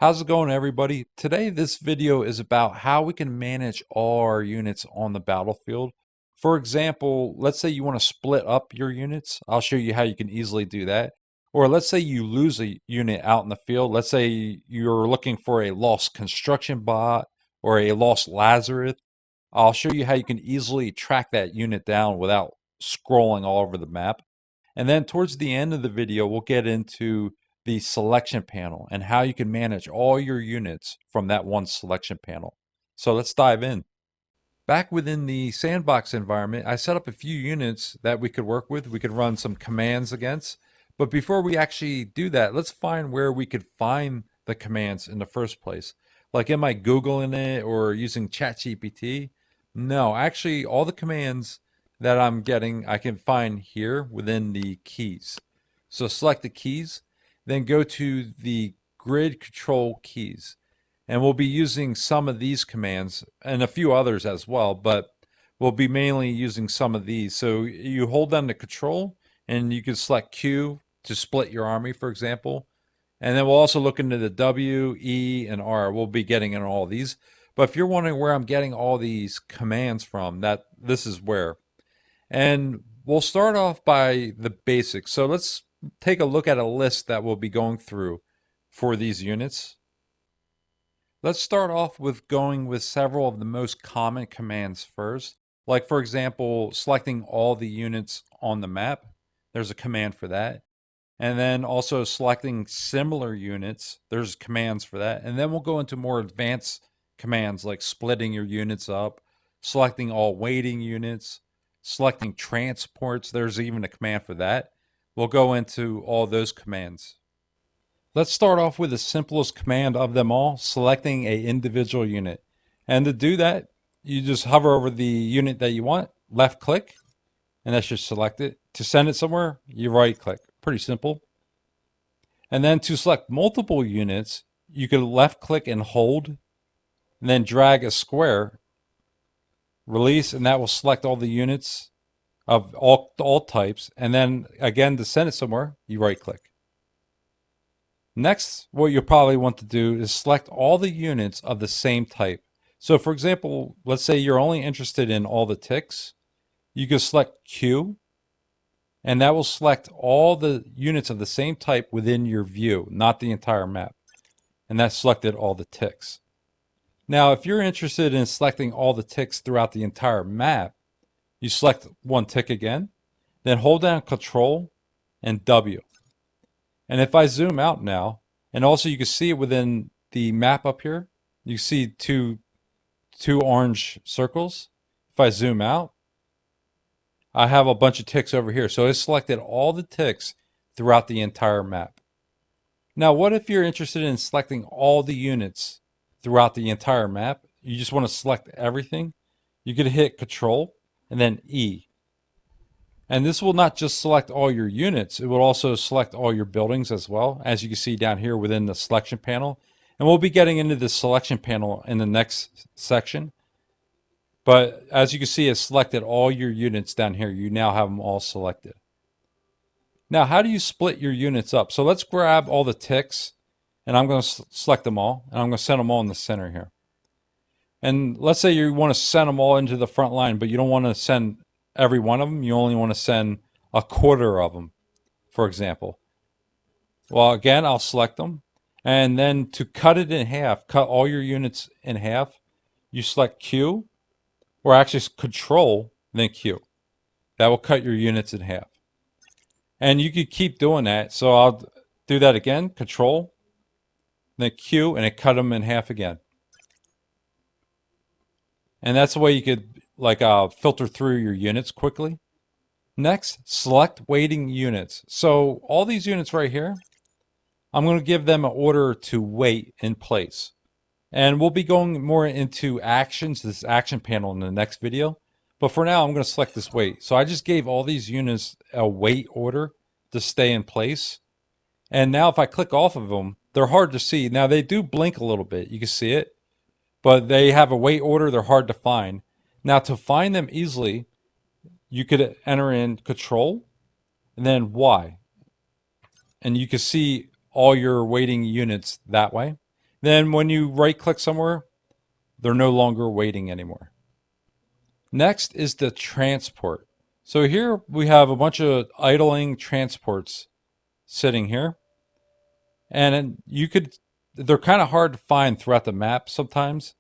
How's it going, everybody? Today, this video is about how we can manage all our units on the battlefield. For example, let's say you want to split up your units. I'll show you how you can easily do that. Or let's say you lose a unit out in the field. Let's say you're looking for a lost construction bot or a lost Lazarus. I'll show you how you can easily track that unit down without scrolling all over the map. And then towards the end of the video, we'll get into the selection panel and how you can manage all your units from that one selection panel. So let's dive in. Back within the sandbox environment, I set up a few units that we could work with. We could run some commands against. But before we actually do that, let's find where we could find the commands in the first place. Like, am I Googling it or using ChatGPT? No, actually, all the commands that I'm getting, I can find here within the keys. So select the keys, then go to the grid control keys. And we'll be using some of these commands and a few others as well, but we'll be mainly using some of these. So you hold down the control and you can select Q to split your army, for example. And then we'll also look into the W, E, and R. We'll be getting in all these. But if you're wondering where I'm getting all these commands from, this is where. And we'll start off by the basics. So let's take a look at a list that we'll be going through for these units. Let's start off with going with several of the most common commands first. Like, for example, selecting all the units on the map. There's a command for that. And then also selecting similar units. There's commands for that. And then we'll go into more advanced commands like splitting your units up, selecting all waiting units, selecting transports. There's even a command for that. We'll go into all those commands. Let's start off with the simplest command of them all, selecting a individual unit. And to do that, you just hover over the unit that you want, left click, and that should select it. To send it somewhere, you right click. Pretty simple. And then to select multiple units, you can left click and hold, and then drag a square, release, and that will select all the units of all types. And then again, to send it somewhere, you right click. Next, what you'll probably want to do is select all the units of the same type. So for example, let's say you're only interested in all the ticks. You can select Q, and that will select all the units of the same type within your view, not the entire map. And that selected all the ticks. Now, if you're interested in selecting all the ticks throughout the entire map, you select one tick again, then hold down Control and W. And if I zoom out now, and also you can see it within the map up here, you see two orange circles. If I zoom out, I have a bunch of ticks over here. So it selected all the ticks throughout the entire map. Now, what if you're interested in selecting all the units throughout the entire map? You just want to select everything. You could hit Control and then E. And this will not just select all your units, it will also select all your buildings as well, as you can see down here within the selection panel. And we'll be getting into the selection panel in the next section. But as you can see, it's selected all your units down here. You now have them all selected. Now, how do you split your units up? So let's grab all the ticks, and I'm going to select them all, and I'm going to send them all in the center here. And let's say you want to send them all into the front line, but you don't want to send every one of them. You only want to send a quarter of them, for example. Well, again, I'll select them. And then to cut it in half, cut all your units in half, you select Q, or actually Control, then Q. That will cut your units in half. And you could keep doing that. So I'll do that again, Control, then Q, and it cut them in half again. And that's the way you could filter through your units quickly. Next, select waiting units. So all these units right here, I'm going to give them an order to wait in place. And we'll be going more into actions, this action panel in the next video. But for now, I'm going to select this wait. So I just gave all these units a wait order to stay in place. And now if I click off of them, they're hard to see. Now they do blink a little bit. You can see it. But they have a wait order. They're hard to find. Now to find them easily, you could enter in Control and then Y. And you can see all your waiting units that way. Then when you right click somewhere, they're no longer waiting anymore. Next is the transport. So here we have a bunch of idling transports sitting here. And they're kind of hard to find throughout the map sometimes,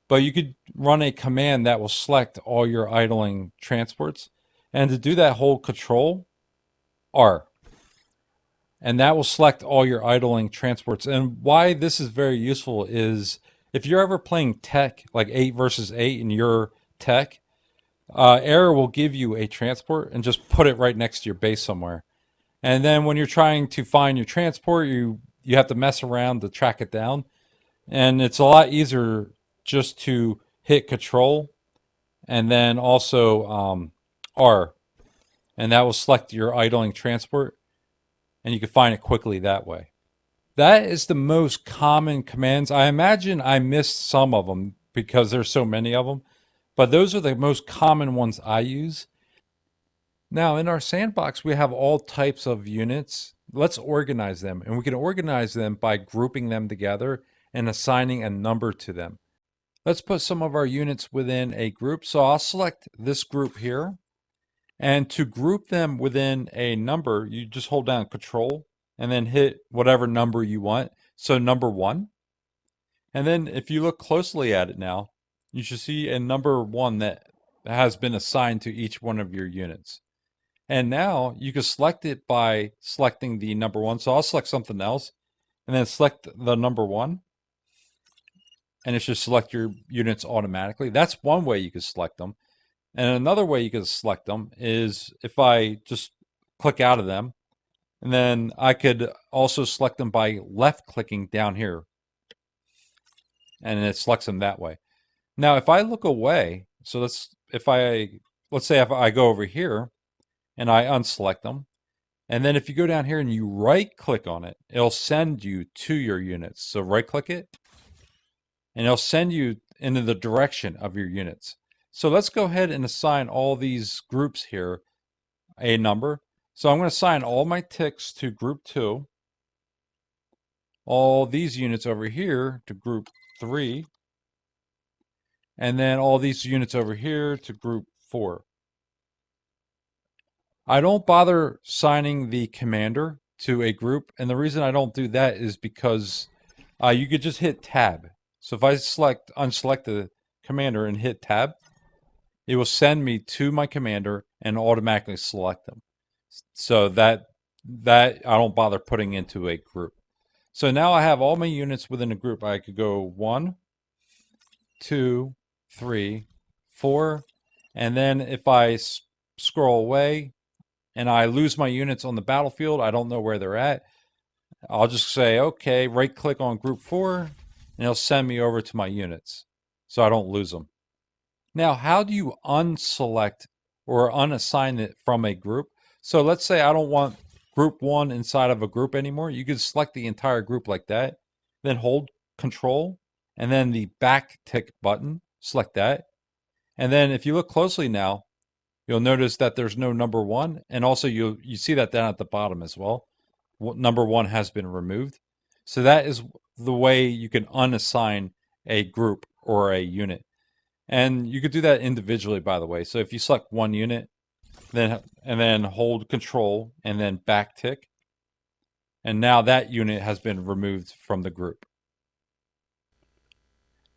but you could run a command that will select all your idling transports. And to do that, hold Control R. And that will select all your idling transports. And why this is very useful is if you're ever playing tech, like 8 versus 8, and you're tech, Error will give you a transport and just put it right next to your base somewhere. And then when you're trying to find your transport, you have to mess around to track it down. And it's a lot easier just to hit Control and then also R, and that will select your idling transport, and you can find it quickly that way. That is the most common commands. I imagine I missed some of them because there's so many of them, but those are the most common ones I use. Now, in our sandbox, we have all types of units. Let's organize them, and we can organize them by grouping them together and assigning a number to them. Let's put some of our units within a group. So I'll select this group here. And to group them within a number, you just hold down Control and then hit whatever number you want. So number 1. And then if you look closely at it now, you should see a number 1 that has been assigned to each one of your units. And now you can select it by selecting the number 1. So I'll select something else and then select the number 1. And it should select your units automatically. That's one way you can select them. And another way you can select them is if I just click out of them, and then I could also select them by left clicking down here, and it selects them that way. Now, if I look away, so let's say if I go over here and I unselect them, and then if you go down here and you right click on it, it'll send you to your units. So right click it, and it'll send you into the direction of your units. So let's go ahead and assign all these groups here a number. So I'm going to assign all my ticks to group 2, all these units over here to group 3, and then all these units over here to group 4. I don't bother assigning the commander to a group, and the reason I don't do that is because you could just hit tab. So if I unselect the commander and hit tab, it will send me to my commander and automatically select them. So that I don't bother putting into a group. So now I have all my units within a group. I could go 1, 2, 3, 4, and then if I scroll away and I lose my units on the battlefield, I don't know where they're at. I'll just say, okay, right click on group 4, and it'll send me over to my units so I don't lose them. Now, how do you unselect or unassign it from a group? So let's say I don't want group 1 inside of a group anymore. You can select the entire group like that, then hold Control, and then the back tick button, select that. And then if you look closely now, you'll notice that there's no number 1, and also you see that down at the bottom as well. Number 1 has been removed. So that is the way you can unassign a group or a unit. And you could do that individually, by the way. So if you select one unit, then hold Control and then back tick, and now that unit has been removed from the group.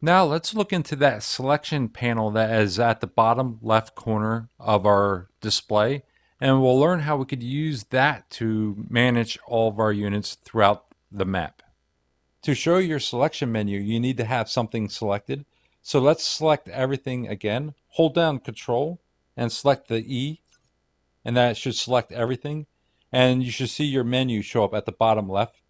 Now let's look into that selection panel that is at the bottom left corner of our display, and we'll learn how we could use that to manage all of our units throughout the map. To show your selection menu, you need to have something selected. So let's select everything again. Hold down Control and select the E, and that should select everything. And you should see your menu show up at the bottom left.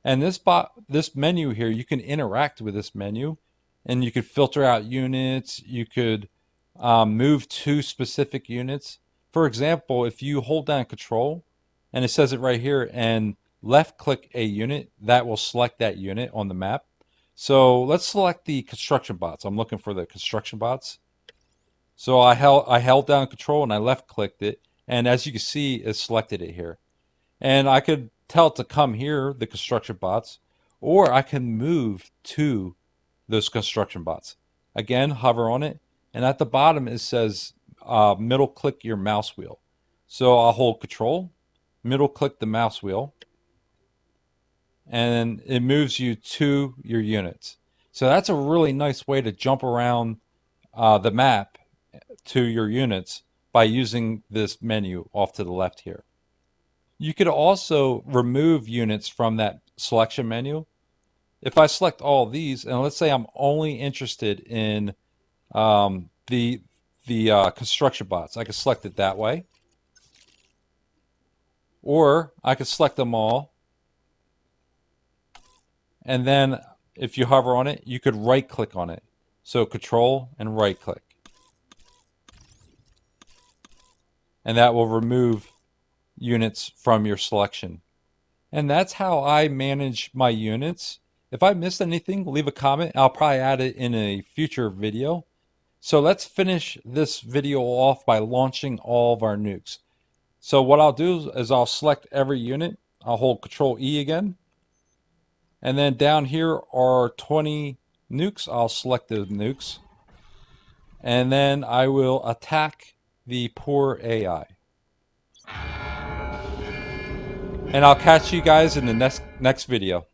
And this menu here, you can interact with this menu, and you could filter out units. You could move to specific units. For example, if you hold down Control, and it says it right here, and left click a unit, that will select that unit on the map. So let's select the construction bots. I'm looking for the construction bots. So I held down Control and I left clicked it, and as you can see, it selected it here. And I could tell it to come here, the construction bots, or I can move to those construction bots. Again, hover on it, and at the bottom it says middle click your mouse wheel. So I'll hold Control, middle click the mouse wheel, and it moves you to your units. So that's a really nice way to jump around the map to your units by using this menu off to the left here. You could also remove units from that selection menu. If I select all these, and let's say I'm only interested in the construction bots, I can select it that way. Or I could select them all, and then if you hover on it, you could right click on it. So Control and right click. And that will remove units from your selection. And that's how I manage my units. If I missed anything, leave a comment. I'll probably add it in a future video. So let's finish this video off by launching all of our nukes. So what I'll do is I'll select every unit. I'll hold Control E again. And then down here are 20 nukes. I'll select the nukes. And then I will attack the poor AI. And I'll catch you guys in the next video.